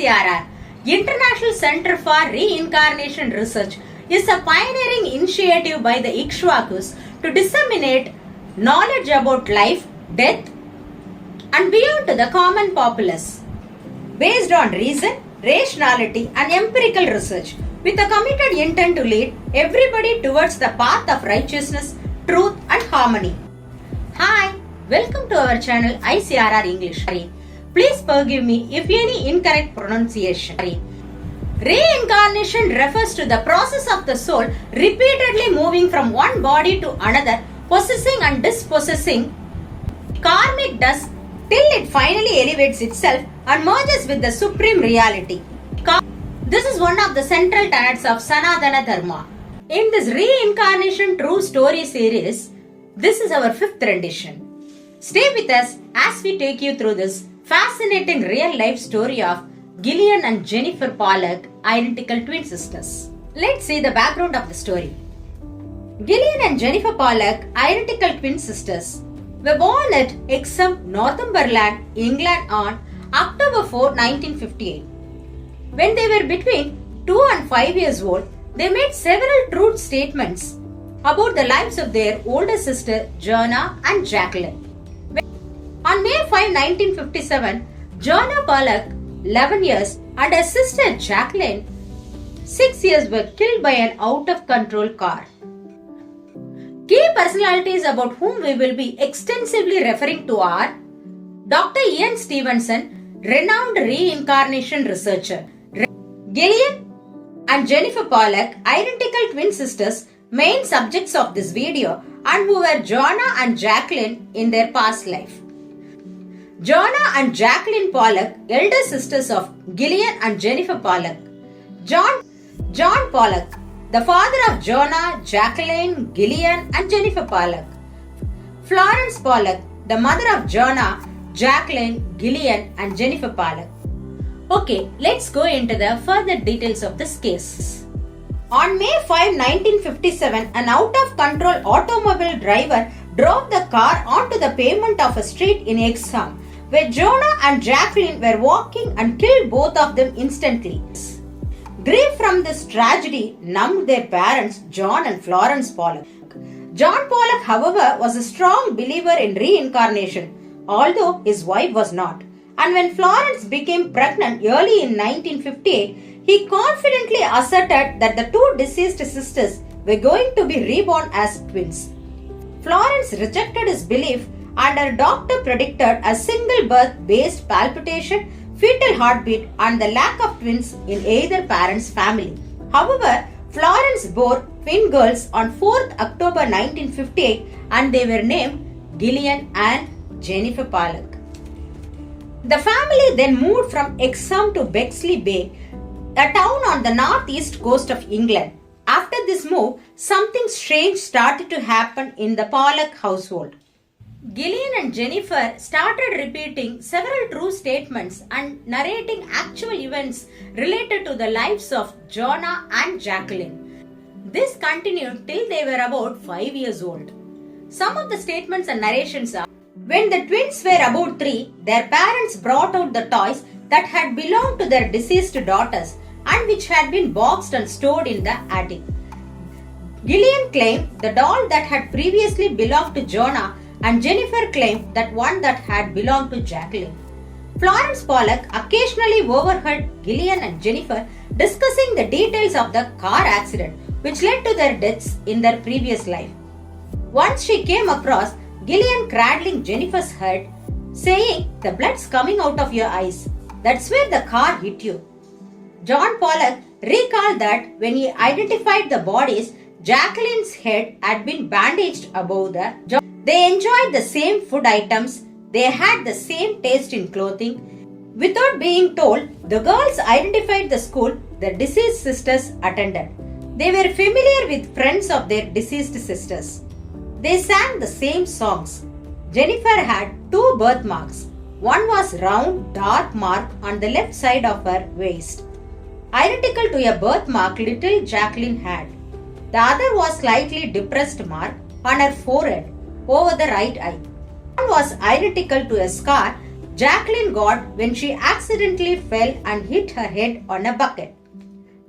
ICRR, International Center for Reincarnation Research, is a pioneering initiative by the Ikshwakus to disseminate knowledge about life, death, and beyond to the common populace, based on reason, rationality, and empirical research, with a committed intent to lead everybody towards the path of righteousness, truth, and harmony. Hi, welcome to our channel ICRR English. Please forgive me if any incorrect pronunciation. Reincarnation refers to the process of the soul repeatedly moving from one body to another, possessing and dispossessing karmic dust till it finally elevates itself and merges with the supreme reality. This is one of the central tenets of Sanatana Dharma. In this Reincarnation True Story series, this is our 5th rendition. Stay with us as we take you through this fascinating real-life story of Gillian and Jennifer Pollock, identical twin sisters. Let's see the background of the story. Gillian and Jennifer Pollock, identical twin sisters, were born at Hexham, Northumberland, England on October 4, 1958. When they were between 2 and 5 years old, they made several truth statements about the lives of their older sister Joanna and Jacqueline. On May 5, 1957, Joanna Pollock, 11 years, and her sister Jacqueline, 6 years, were killed by an out-of-control car. Key personalities about whom we will be extensively referring to are Dr. Ian Stevenson, renowned reincarnation researcher. Gillian and Jennifer Pollock, identical twin sisters, main subjects of this video, and who were Joanna and Jacqueline in their past life. Joanna and Jacqueline Pollock, elder sisters of Gillian and Jennifer Pollock. John Pollock, the father of Joanna, Jacqueline, Gillian, and Jennifer Pollock. Florence Pollock, the mother of Joanna, Jacqueline, Gillian, and Jennifer Pollock. Okay, let's go into the further details of this case. On May 5, 1957, an out-of-control automobile driver drove the car onto the pavement of a street in Hexham, where Joanna and Jacqueline were walking, and killed both of them instantly. Grief from this tragedy numbed their parents, John and Florence Pollock. John Pollock, however, was a strong believer in reincarnation, although his wife was not. And when Florence became pregnant early in 1958, he confidently asserted that the two deceased sisters were going to be reborn as twins. Florence rejected his belief, and her doctor predicted a single birth based palpitation, fetal heartbeat, and the lack of twins in either parent's family. However, Florence bore twin girls on 4th October 1958, and they were named Gillian and Jennifer Pollock. The family then moved from Hexham to Bexley Bay, a town on the northeast coast of England. After this move, something strange started to happen in the Pollock household. Gillian and Jennifer started repeating several true statements and narrating actual events related to the lives of Joanna and Jacqueline. This continued till they were about 5 years old. Some of the statements and narrations are: when the twins were about 3, their parents brought out the toys that had belonged to their deceased daughters and which had been boxed and stored in the attic. Gillian claimed the doll that had previously belonged to Joanna, and Jennifer claimed that one that had belonged to Jacqueline. Florence Pollock occasionally overheard Gillian and Jennifer discussing the details of the car accident which led to their deaths in their previous life. Once she came across Gillian cradling Jennifer's head, saying, "The blood's coming out of your eyes. That's where the car hit you." John Pollock recalled that when he identified the bodies, Jacqueline's head had been bandaged above the jaw. They enjoyed the same food items. They had the same taste in clothing. Without being told, the girls identified the school the deceased sisters attended. They were familiar with friends of their deceased sisters. They sang the same songs. Jennifer had 2 birthmarks. One was round, dark mark on the left side of her waist, identical to a birthmark little Jacqueline had. The other was slightly depressed mark on her forehead over the right eye. One was identical to a scar Jacqueline got when she accidentally fell and hit her head on a bucket.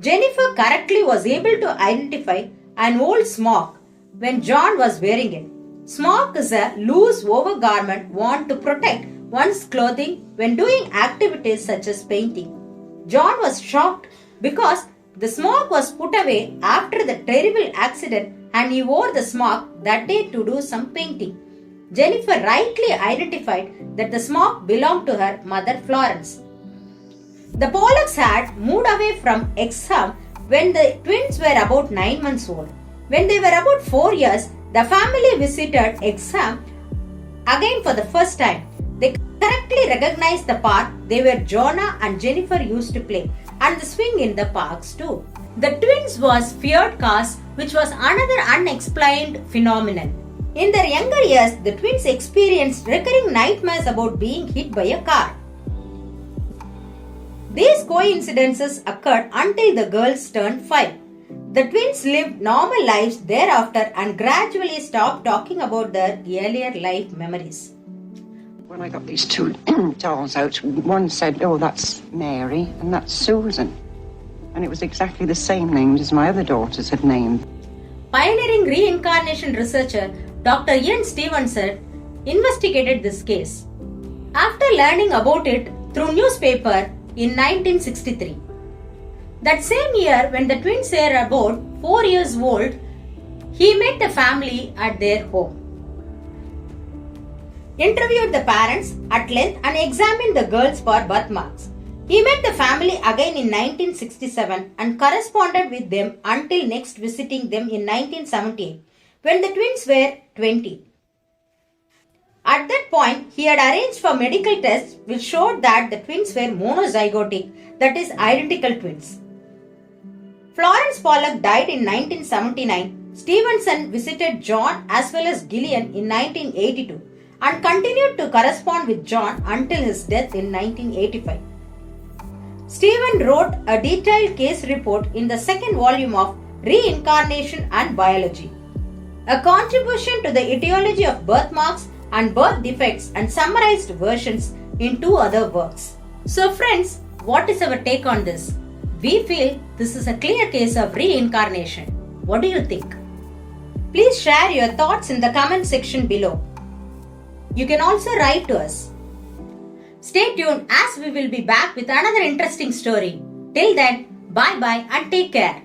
Jennifer correctly was able to identify an old smock when John was wearing it. Smock is a loose overgarment worn to protect one's clothing when doing activities such as painting. John was shocked because the smock was put away after the terrible accident and he wore the smock that day to do some painting. Jennifer rightly identified that the smock belonged to her mother Florence. The Pollocks had moved away from Exham when the twins were about 9 months old. When they were about 4 years, the family visited Exham again for the first time. They correctly recognized the park they were Jonah and Jennifer used to play and the swing in the parks too. The twins was feared cause, which was another unexplained phenomenon. In their younger years, the twins experienced recurring nightmares about being hit by a car. These coincidences occurred until the girls turned 5. The twins lived normal lives thereafter and gradually stopped talking about their earlier life memories. When I got these two dolls out, one said, "Oh, that's Mary and that's Susan." And it was exactly the same names as my other daughters had named. Pioneering reincarnation researcher Dr. Ian Stevenson investigated this case. After learning about it through newspaper in 1963. That same year, when the twins were about 4 years old, he met the family at their home, interviewed the parents at length and examined the girls for birthmarks. He met the family again in 1967 and corresponded with them until next visiting them in 1978 when the twins were 20. At that point, he had arranged for medical tests which showed that the twins were monozygotic, that is identical twins. Florence Pollock died in 1979. Stevenson visited John as well as Gillian in 1982 and continued to correspond with John until his death in 1985. Stephen wrote a detailed case report in the second volume of Reincarnation and Biology, a contribution to the etiology of birthmarks and birth defects and summarized versions in 2 other works. So friends, what is our take on this? We feel this is a clear case of reincarnation. What do you think? Please share your thoughts in the comment section below. You can also write to us. Stay tuned as we will be back with another interesting story. Till then, bye bye and take care.